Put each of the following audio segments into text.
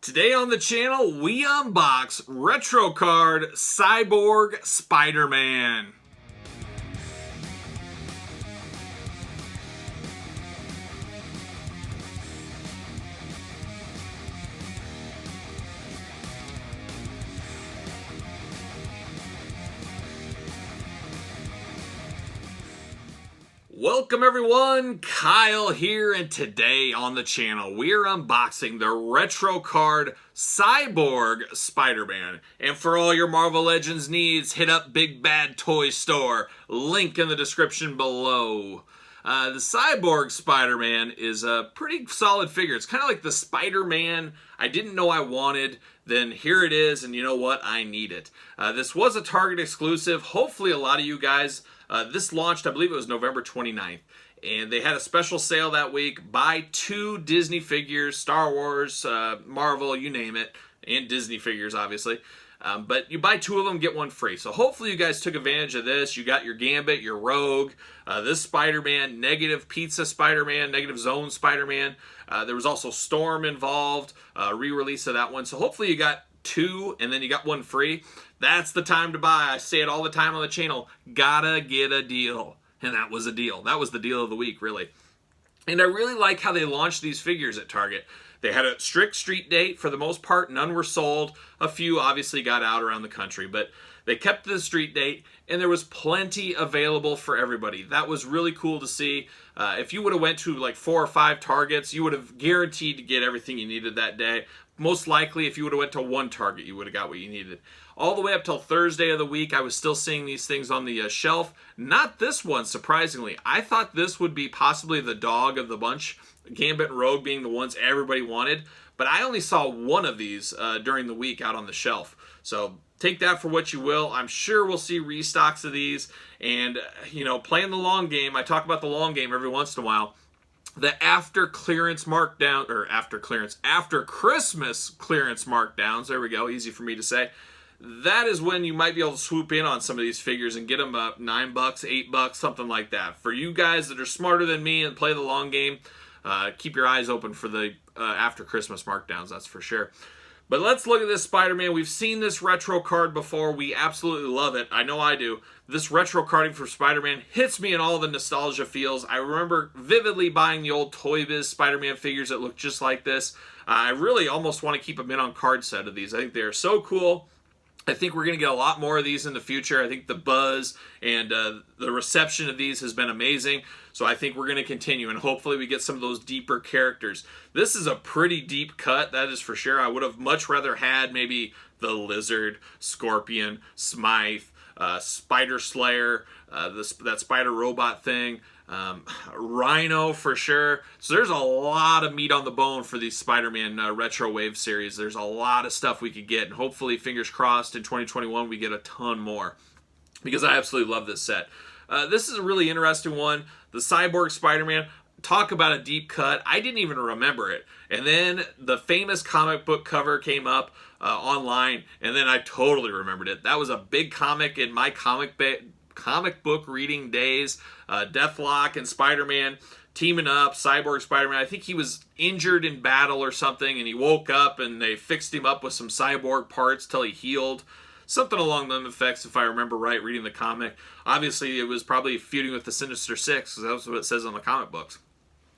Today on the channel, we unbox retro card Cyborg Spiderman. Welcome everyone, Kyle here, and today on the channel we're unboxing the retro card Cyborg Spider-Man. And for all your Marvel Legends needs, hit up Big Bad Toy Store, link in the description below. The Cyborg Spider-Man is a pretty solid figure. It's kind of like the Spider-Man I didn't know I wanted, then here it is, and you know what? I need it. This was a Target exclusive. Hopefully a lot of you guys, this launched, I believe it was November 29th, and they had a special sale that week. Buy 2 Disney figures, Star Wars, Marvel, you name it, and Disney figures, obviously. But you buy 2 of them, get 1 free. So hopefully you guys took advantage of this. You got your Gambit, your Rogue, this Spider-Man, Negative Pizza Spider-Man, Negative Zone Spider-Man. There was also Storm involved, re-release of that one. So hopefully you got 2 and then you got 1 free. That's the time to buy. I say it all the time on the channel. Gotta get a deal. And that was a deal. That was the deal of the week, really. And I really like how they launched these figures at Target. They had a strict street date. For the most part, none were sold. A few obviously got out around the country, but they kept the street date, and there was plenty available for everybody. That was really cool to see. If you would have went to like 4 or 5 Targets, you would have guaranteed to get everything you needed that day. Most likely, if you would have went to 1 Target, you would have got what you needed. All the way up till Thursday of the week, I was still seeing these things on the shelf. Not this one, surprisingly. I thought this would be possibly the dog of the bunch, Gambit and Rogue being the ones everybody wanted, but I only saw 1 of these during the week out on the shelf. So take that for what you will. I'm sure we'll see restocks of these, and you know, playing the long game. I talk about the long game every once in a while. The after Christmas clearance markdowns, there we go, easy for me to say. That is when you might be able to swoop in on some of these figures and get them up $9, $8, something like that. For you guys that are smarter than me and play the long game, keep your eyes open for the after Christmas markdowns, that's for sure. But let's look at this Spider-Man. We've seen this retro card before. We absolutely love it. I know I do. This retro carding for Spider-Man hits me in all the nostalgia feels. I remember vividly buying the old Toy Biz Spider-Man figures that look just like this. I really almost want to keep a mint on card set of these. I think they're so cool. I think we're going to get a lot more of these in the future. I think the buzz and the reception of these has been amazing. So I think we're going to continue, and hopefully we get some of those deeper characters. This is a pretty deep cut, that is for sure. I would have much rather had maybe the Lizard, Scorpion, Smythe, Spider Slayer, that spider robot thing, Rhino for sure. So there's a lot of meat on the bone for these Spider-Man Retro Wave series. There's a lot of stuff we could get, and hopefully, fingers crossed, in 2021 we get a ton more, because I absolutely love this set. This is a really interesting one. The Cyborg Spider-Man, talk about a deep cut. I didn't even remember it. And then the famous comic book cover came up online, and then I totally remembered it. That was a big comic in my comic book reading days. Deathlock and Spider-Man teaming up, Cyborg Spider-Man. I think he was injured in battle or something, and he woke up and they fixed him up with some cyborg parts till he healed. Something along those effects, if I remember right, reading the comic. Obviously, it was probably feuding with the Sinister Six, because that's what it says on the comic books.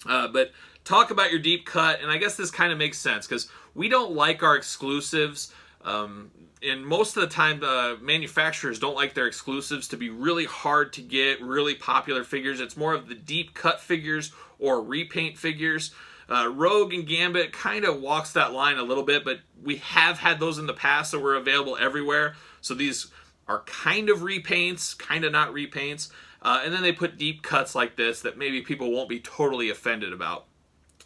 But talk about your deep cut, and I guess this kind of makes sense, because we don't like our exclusives. And most of the time, manufacturers don't like their exclusives to be really hard to get, really popular figures. It's more of the deep cut figures or repaint figures. Rogue and Gambit kind of walks that line a little bit, but we have had those in the past that were available everywhere. So these are kind of repaints, kind of not repaints. And then they put deep cuts like this that maybe people won't be totally offended about.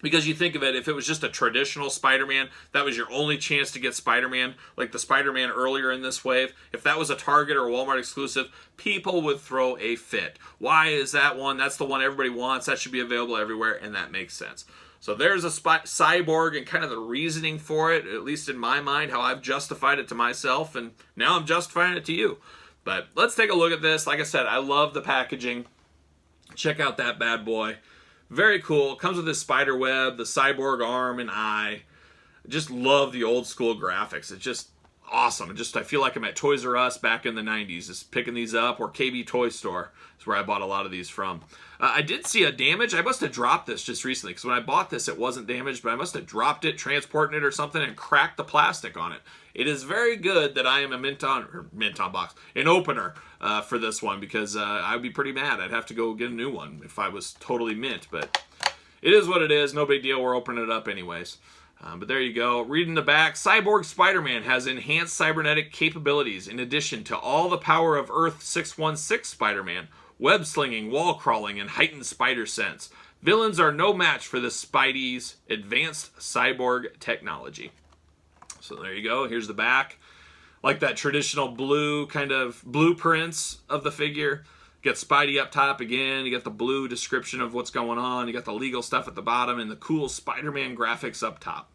Because you think of it, if it was just a traditional Spider-Man, that was your only chance to get Spider-Man, like the Spider-Man earlier in this wave. If that was a Target or a Walmart exclusive, people would throw a fit. Why is that one? That's the one everybody wants. That should be available everywhere, and that makes sense. So there's a Cyborg and kind of the reasoning for it, at least in my mind, how I've justified it to myself, and now I'm justifying it to you. But let's take a look at this. Like I said, I love the packaging. Check out that bad boy. Very cool. Comes with this spider web, the cyborg arm and eye. just love the old school graphics. It's just awesome. I feel like I'm at Toys R Us back in the 90s, just picking these up, or KB Toy Store is where I bought a lot of these from. I did see a damage. I must have dropped this just recently, because when I bought this, it wasn't damaged, but I must have dropped it, transporting it or something, and cracked the plastic on it. It is very good that I am a an opener for this one, because I would be pretty mad. I'd have to go get a new one if I was totally mint, but it is what it is. No big deal. We're opening it up anyways. But there you go. Reading the back, Cyborg Spiderman has enhanced cybernetic capabilities in addition to all the power of Earth 616 Spider-Man, web slinging, wall crawling, and heightened spider sense. Villains are no match for the Spidey's advanced cyborg technology. So there you go. Here's the back. Like that traditional blue kind of blueprints of the figure. You got Spidey up top again. You got the blue description of what's going on. You got the legal stuff at the bottom and the cool Spider-Man graphics up top.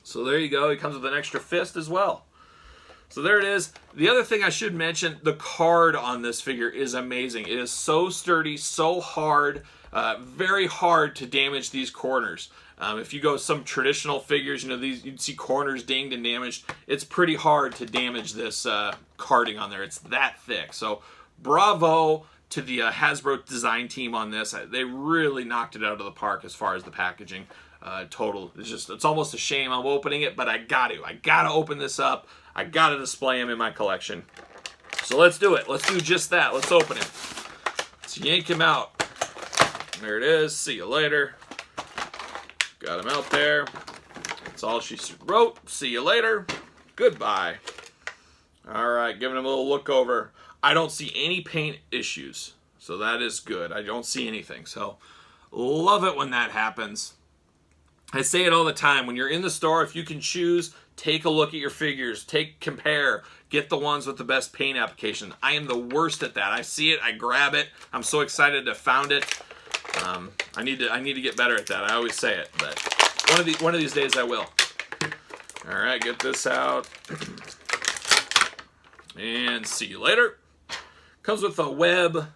So there you go. He comes with an extra fist as well. So there it is. The other thing I should mention, the card on this figure is amazing. It is so sturdy, so hard, very hard to damage these corners. If you go some traditional figures, you know, these you'd see corners dinged and damaged. It's pretty hard to damage this carding on there. It's that thick. So bravo to the Hasbro design team on this. They really knocked it out of the park as far as the packaging. Total. It's almost a shame I'm opening it, but I gotta open this up. I gotta display him in my collection. So let's do it. Let's do just that. Let's open him. Let's yank him out. There it is. See you later. Got him out there. That's all she wrote. See you later. Goodbye. All right, giving him a little look over. I don't see any paint issues, so that is good. I don't see anything, so love it when that happens. I say it all the time. When you're in the store, if you can choose, take a look at your figures. Compare. Get the ones with the best paint application. I am the worst at that. I see it. I grab it. I'm so excited to found it. I need to get better at that. I always say it, but one of these days I will. All right, get this out. And see you later. Comes with a web.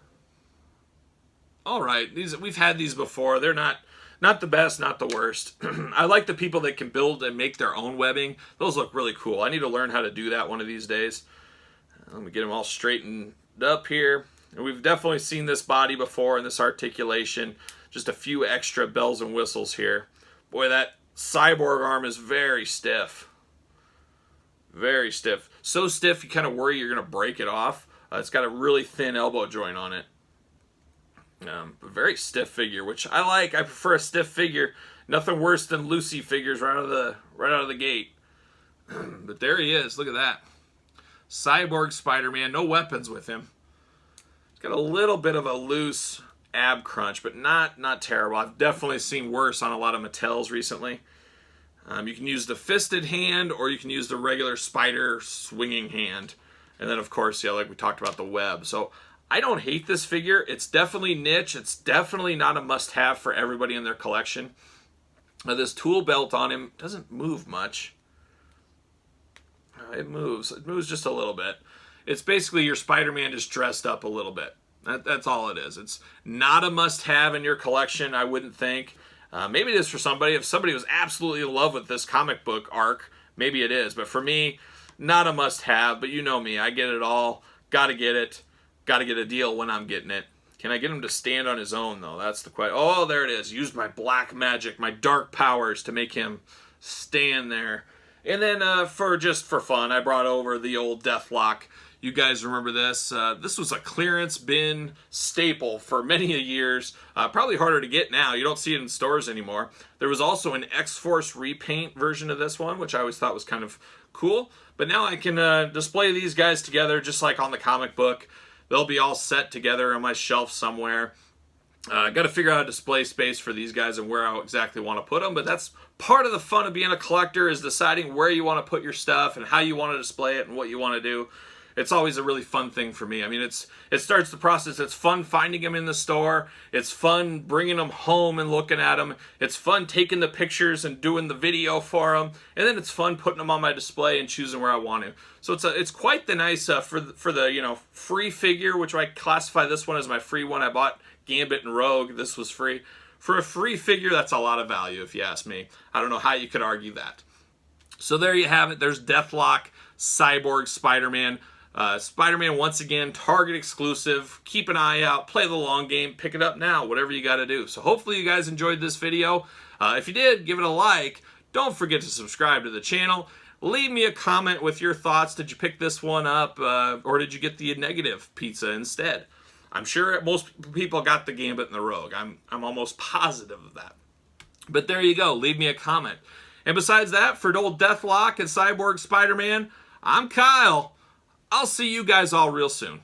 All right, we've had these before. They're not the best, not the worst. I like the people that can build and make their own webbing. Those look really cool. I need to learn how to do that one of these days. Let me get them all straightened up here. And we've definitely seen this body before and this articulation. Just a few extra bells and whistles here. Boy, that cyborg arm is very stiff. Very stiff. So stiff you kind of worry you're going to break it off. It's got a really thin elbow joint on it. A very stiff figure, which I like. I prefer a stiff figure. Nothing worse than loosey figures right out of the gate. But there he is. Look at that. Cyborg Spider-Man. No weapons with him. He's got a little bit of a loose ab crunch, but not terrible. I've definitely seen worse on a lot of Mattels recently. You can use the fisted hand, or you can use the regular spider swinging hand. And then, of course, yeah, like we talked about, the web. So I don't hate this figure. It's definitely niche. It's definitely not a must-have for everybody in their collection. This tool belt on him doesn't move much. It moves. It moves just a little bit. It's basically your Spider-Man just dressed up a little bit. That's all it is. It's not a must-have in your collection, I wouldn't think. Maybe it is for somebody. If somebody was absolutely in love with this comic book arc, maybe it is. But for me, not a must-have. But you know me. I get it all. Gotta get it. Gotta get a deal when I'm getting it. Can I get him to stand on his own, though? That's the question. Oh, there it is. Used my black magic, my dark powers to make him stand there. And then for fun, I brought over the old Deathlock. You guys remember this? This was a clearance bin staple for many years. Probably harder to get now. You don't see it in stores anymore. There was also an X-Force repaint version of this one, which I always thought was kind of cool. But now I can display these guys together just like on the comic book. They'll be all set together on my shelf somewhere. Got to figure out a display space for these guys and where I exactly want to put them. But that's part of the fun of being a collector, is deciding where you want to put your stuff and how you want to display it and what you want to do. It's always a really fun thing for me. I mean, it starts the process. It's fun finding them in the store. It's fun bringing them home and looking at them. It's fun taking the pictures and doing the video for them. And then it's fun putting them on my display and choosing where I want to. So it's quite the nice for the free figure, which I classify this one as my free one. I bought Gambit and Rogue. This was free. For a free figure, that's a lot of value if you ask me. I don't know how you could argue that. So there you have it. There's Deathlock, Cyborg Spider-Man. Spider-Man, once again, Target exclusive. Keep an eye out. Play the long game. Pick it up now. Whatever you got to do. So hopefully you guys enjoyed this video. If you did, give it a like. Don't forget to subscribe to the channel. Leave me a comment with your thoughts. Did you pick this one up, or did you get the negative pizza instead? I'm sure most people got the Gambit and the Rogue. I'm almost positive of that. But there you go. Leave me a comment. And besides that, for old Deathlock and Cyborg Spider-Man, I'm Kyle. I'll see you guys all real soon.